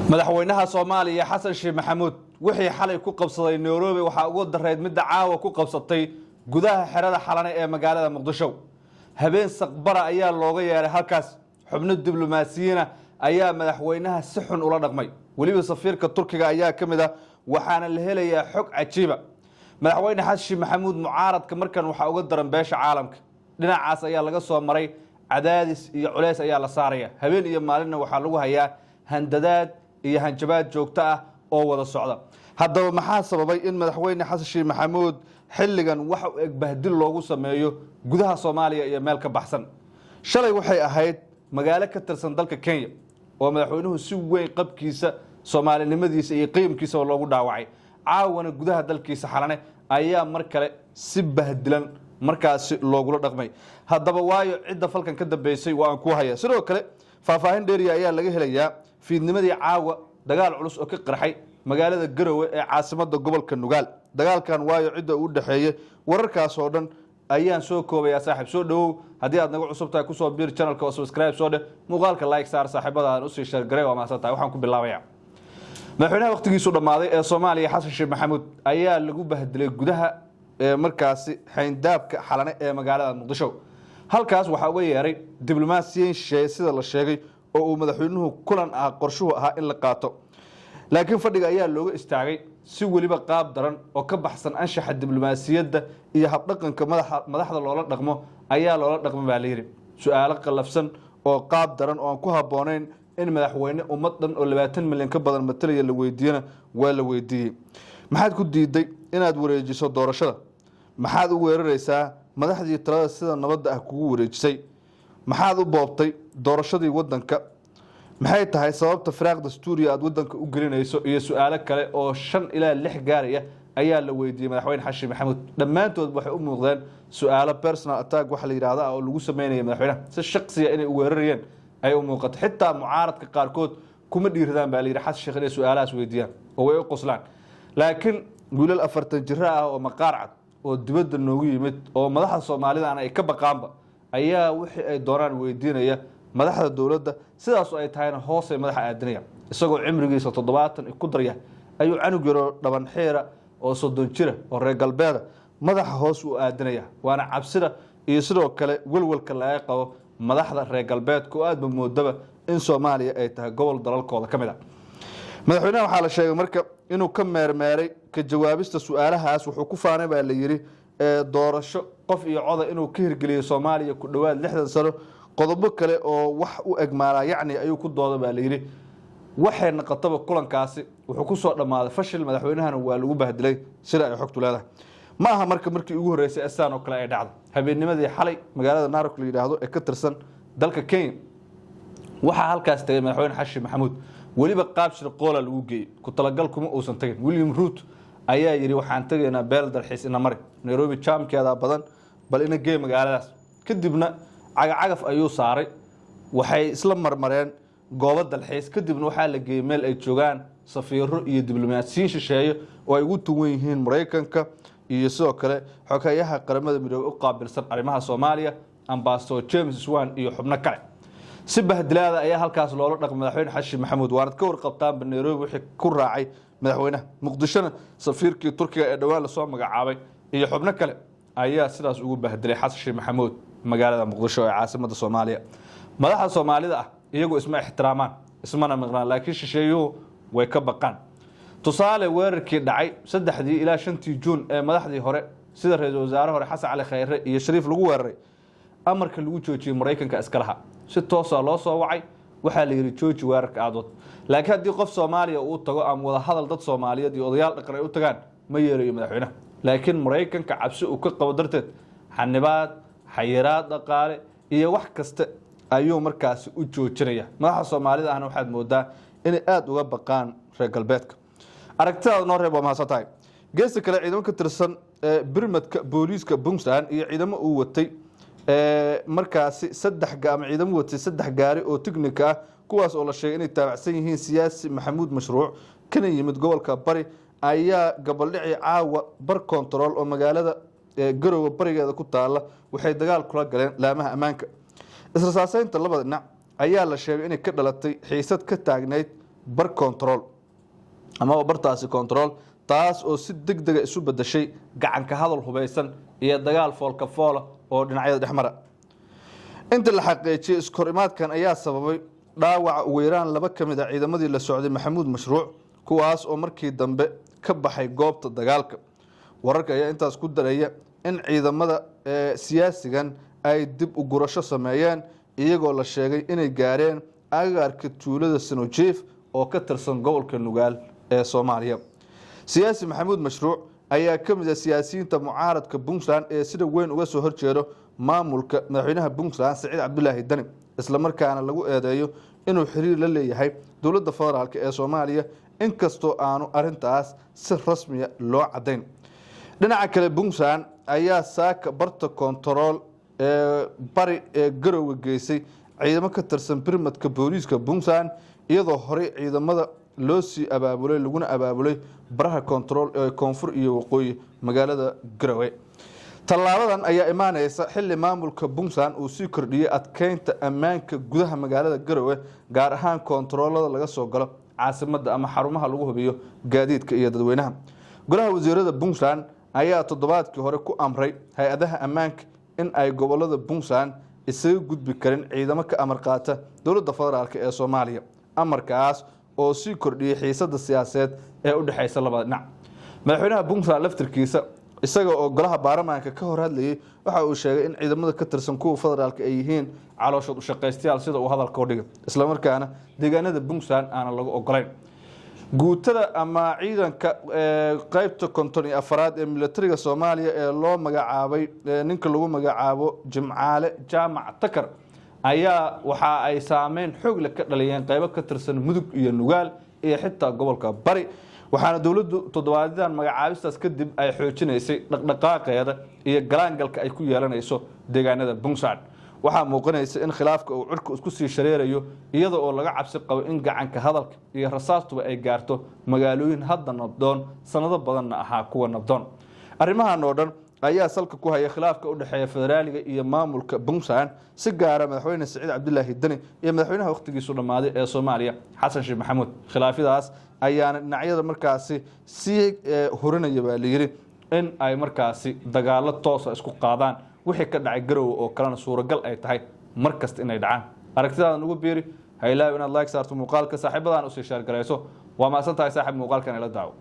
madaxweynaha Soomaaliya Xasan Sheikh Maxamuud wixii xalay ku qabsaday Nairobi waxa ugu dareed mid caawa ku qabsatay gudaha xerada xalane ee magaalada Muqdisho habeen saqbara ayaa looga yeeray halkaas xubno diblomaasiyiin ayaa madaxweynaha si xun ula dhaqmay waliba safiirka Turkiga ayaa kamid ah waxaana la helayaa xog cajiib ah madaxweyne Xasan Sheikh Maxamuud mucaaradka markan waxa uga daran beesha caalamka dhinacaas ayaa laga soo maray cadaadis iyo culeys ayaa la saaraya habeen iyo maalinna waxa lagu hayaa handadaad iyo hanjabaad joogto ah oo wada socda haddaba maxaa sababay in madaxweyne Xasan Sheikh Maxamuud xilligan wax u eg bahdil loogu sameeyo gudaha Soomaaliya iyo meel ka baxsan shalay waxay ahayd magaalo ka tirsan dalka Kenya oo madaxweynuhu si weyn qabkiisa Soomaalinimadiisa iyo qiimkiisa loogu dhaawacay caawana gudaha dalkiisa xalane ayaa mar kale si bahdilan markaas loogu dhaqmay haddaba waayo cidda falkan ka dambeysay waan ku haya sidoo kale faahfaahin dheeri ayaa laga helayaa fiidnimadii caawa dagaal culus oo ka qarxay magaalada Garowe ee caasimadda gobolka Nugaal dagaalkan waayo cidda u dhaxeeyay wararkaas oo dhan ayaan soo koobaya saaxiib soo dhawow hadii aad nagu cusub tahay ku soo biir channelka oo subscribe soo dheh muuqaalka like saar saaxiibada u sii share gareey waa maasantahay waxaan ku bilaabayaa madaxweynaha waqtigiisu dhamaaday ee Soomaaliya Xasan Sheikh Maxamuud ayaa lagu bahdilay gudaha markaasi xayndaabka xalane ee magaalada Muqdisho halkaas waxa uga yeeray diblomaasiyiin sida la sheegay oo uu madaxweynuhu kulan ah qorshuhu ahaa in la qaato laakiin fadhiga ayaa looga istaagay si waliba qaab daran oo ka baxsan anshaxa diblomaasiyadda iyo habdhaqanka madaxda loola dhaqmo ayaa loola dhaqmo baa la yiri su'aalo qalafsan oo qaab daran oo aan ku haboonayn in madaxweyne ummadan oo 20 milyan ka badan matalaya la weydiiyana waa la weydiiyay maxaad ku diiday inaad wareejiso doorashada maxaad u weeraraysaa madaxdii talada sida nabadda ah kugu wareejisay maxaad u boobtay doorashadii wadanka maxay tahay sababta firaaq dastuuriga aad wadanka u gelinayso iyo su'aalo kale oo 5 ilaa 6 gaaraya ayaa la weydiiyay madaxweyne Xasan Sheikh Maxamuud dhamaantood waxay u muuqdeen su'aalo personal attack wax la yiraahdo oo lagu sameeyay madaxweynaha si shakhsi ah inay u weerarayeen ay u muuqato xitaa mucaaradka qaarkood kuma dhiiradaan baa la yiri Xasan Sheikh inay su'aalahaas weydiiyaan oo way u qoslaan laakiin wiilal 40 jir ah oo maqaar cad oo dibadda noogu yimid oo madaxda Soomaalida ay ka baqaanba ayaa wixii ay doonaan weydiinaya madaxda dawladda sidaas oo ay tahayna hoos ay madaxa aadinaya isagoo cimrigiisa 70 ku darya ayuu canug yaro dhaban xeera oo 30 jir oo reer galbeeda madaxa hoos u aadinaya waana cabsida iyo sidoo kale walwalka laga qabo madaxda reer galbeedka oo aad moodaba in Soomaaliya ay tahay gobol dalalkooda kamid ah madaxweynaha waxa la sheegay marka inuu ka meermeeray ka jawaabista su'aalahaas wuxuu ku faanay baa la yiri doorasho qof iyo coda inuu ka hirgeliyo Soomaaliya ku dhawaad 60 sano qodobo kale oo wax u egmaala yacni ayuu ku dooday baa la yiri waxay noqotaba kulankaasi wuxuu ku soo dhamaaday fashil madaxweynahana waa lagu bahdilay sida ay xogtu leedahay ma aha markii ugu horeysay asaan oo kale ay dhacdo habeennimadii xalay magaalada Nairobi la yiraahdo ee ka tirsan dalka Kenya waxa halkaas tagay madaxweyne Xasan Sheikh Maxamuud waliba qaab shirqool lagu geeyay ku talagal kuma uusan tagin William Ruto ayaa yiri waxaan tagaynaa beel dalxiis ina mari Nairobi jaamkeeda badan bal ina geey magaaladaas kadibna cagaf ayuu saaray waxay isla marmareen goobo dalxiis kadibna waxa la geeyay meel ay joogaan safiiro iyo diblomaasiyiin shisheeye oo ay ugu tuwan yihiin Mareykanka iyo sidoo kale xogayaha qaramada midoobay u qaabilsan arrimaha Soomaaliya ambassador James Swan iyo xubno kale si bahdilaada ayaa halkaas loola dhaqmay madaxweyne Xasan Sheikh Maxamuud waana ka warqabtaan Nairobi wixii ku raacay madaxweynaha Muqdishona safiirkii Turkiga ee dhawaan la soo magacaabay iyo xubno kale ayaa sidaas ugu bahdilay Xasan Sheikh Maxamuud magaalada Muqdisho ee caasimadda Soomaaliya madaxda Soomaalida ah iyagu isma ixtiraamaan ismana maqnaan laakiin shisheeyuhu way ka baqaan tusaale weerarkii dhacay 3 ilaa 5 Juun ee madaxdii hore sida ra'iisul wasaare hore Xasan Cali Khayre iyo Shariif lagu weeraray amarka lagu joojiyay Mareykanka iskalaha si toos ah loo soo wacay waxa la yiri jooji weerarka aad laakiin hadii qof Soomaaliya uu tago ama wada hadal dad Soomaaliyeed iyo odayaal dhaqan ay u tagaan ma yeerayo madaxweynaha laakiin Mareykanka cabsi uu ka qabo darteed xanibaad xayiraad dhaqaale iyo wax kasta ayuu markaas u joojinaya madaxda Soomaalida ahna waxaad moodaa in aad uga baqaan reer galbeedka aragtida noo reebo ma haasatahay geeska kale ciidanka tirsan birmadka booliiska Puntland iyo ciidamo uu watay markaas 3 ciidamo watay 3 gaari oo tiknik ah kuwaas oo la sheegay inay taabacsan yihiin siyaasi Maxamuud Mashruuc kana yimid gobolka Bari ayaa gabaldhicii caawa bar control oo magaalada Garowe barigeeda ku taala waxay dagaal kula galeen laamaha ammaanka isla saasaynta labada dhinac ayaa la sheegay inay ka dhalatay xiisad ka taagneyd bar control ama bartaasi control taas oo si degdeg isu bedeshay gacan ka hadal hubeysan iyo dagaal foolka foola oo dhinacyada dhexmara inta la xaqiijiyay iskorimaadkan ayaa sababay dhaawac weeraan laba kamid ah ciidamadii la socday Maxamuud Mashruuc kuwaas oo markii dambe ka baxay goobta dagaalka wararka ayaa intaas ku dareeya in ciidamada siyaasigan ay dib u gurasho sameeyeen iyagoo la sheegay inay gaareen agagaarka tuulada Sanojiif oo ka tirsan gobolka Nugaal ee Soomaaliya siyaasi Maxamuud Mashruuc ayaa kamid ah siyaasiyiinta mucaaradka Puntland ee sida weyn uga soo horjeedo maamulka madaxweynaha Puntland Saciid Cabdullaahi Dani isla markaana lagu eedeeyo inuu xiriir la leeyahay dowladda federaalka ee Soomaaliya inkastoo aanu arintaas si rasmi ah loo cadeyn dhinaca kale Puntland ayaa saaka barta control bari garowga geysay ciidamo ka tirsan birmadka booliiska Puntland iyadoo hore ciidamada loo sii abaabulay laguna abaabulay baraha control ee koonfur iyo waqooyi magaalada Garowe talaabadan ayaa imaanaysa xilli maamulka Puntland uu sii kordhiyay adkeynta ammaanka gudaha magaalada Garowe gaar ahaan controlada laga soo galo caasimadda ama xarumaha lagu hubiyo gaadiidka iyo dadweynaha golaha wasiirada Puntland ayaa toddobaadkii hore ku amray hay'adaha ammaanka in ay gobolada Puntland isaga gudbi karin ciidamo ka amar qaata dowladda federaalka ee Soomaaliya amarkaas oo sii kordhiyay xiisadda siyaasadeed ee u dhaxaysa labada dhinac madaxweynaha Puntland laftirkiisa isaga oo golaha baarlamaanka ka hor hadlayay waxa uu sheegay in ciidamada ka tirsan kuwa federaalka ay yihiin calooshood u shaqaystayaal sida uu hadalka u dhigay isla markaana deegaanada Puntland aan lagu ogolayn guutada ama ciidanka qaybta kontoni afraad ee militariga Soomaaliya ee loo magacaabay ninka lagu magacaabo Jimcaale Jaamac Takar ayaa waxa ay saameyn xoog leh ka dhaliyeen qaybo ka tirsan Mudug iyo Nugaal iyo xitaa gobolka Bari waxaana dawladdu toddobaadyada magacaabistaas kadib ay xoojinaysay dhaqdhaqaaqeeda iyo galaangalka ay ku yeelanayso deegaanada Puntland waxaa muuqanaysa in khilaafka uu cirku isku sii shareerayo iyada oo laga cabsi qabo in gacanka hadalka iyo rasaastuba ay gaarto magaalooyin hadda nabdoon sanado badanna ahaa kuwa nabdoon arrimahan oo dhan ayaa salka ku haya khilaafka u dhaxeeya federaaliga iyo maamulka Puntland si gaar ah madaxweyne Saciid Cabdullaahi Dani iyo madaxweynaha waqtigiisu dhamaaday ee Soomaaliya Xasan Sheekh Maxamuud khilaafidaas ayaana dhinacyada markaasi si horinaya baa la yiri in ay markaasi dagaalo toos ah isku qaadaan wixii ka dhacay Garowe oo kalena suuragal ay tahay markasta inay dhacaan aragtidaada ugu beeri haylaab inaad like saarto muuqaalka saaxiibadan u sii share gareyso waa ma santahay saaxiib muuqaalkan ila daawo